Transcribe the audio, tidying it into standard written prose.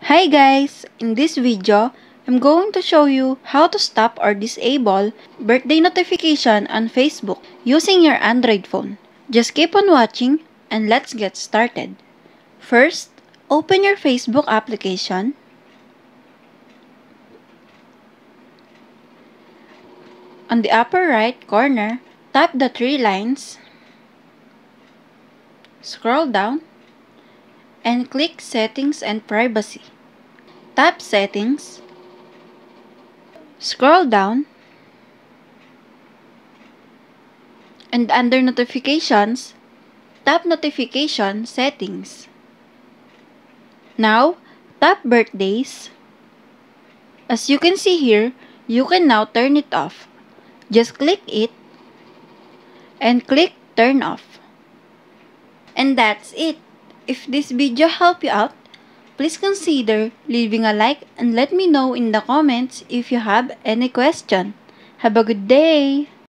Hi guys! In this video, I'm going to show you how to stop or disable birthday notification on Facebook using your Android phone. Just keep on watching and let's get started. First, open your Facebook application. On the upper right corner, tap the three lines, scroll down, and click Settings and Privacy. Tap Settings, scroll down, and under Notifications, tap Notification Settings. Now, tap Birthdays. As you can see here, you can now turn it off. Just click it and click Turn Off. And that's it. If this video helped you out, please consider leaving a like and let me know in the comments if you have any question. Have a good day!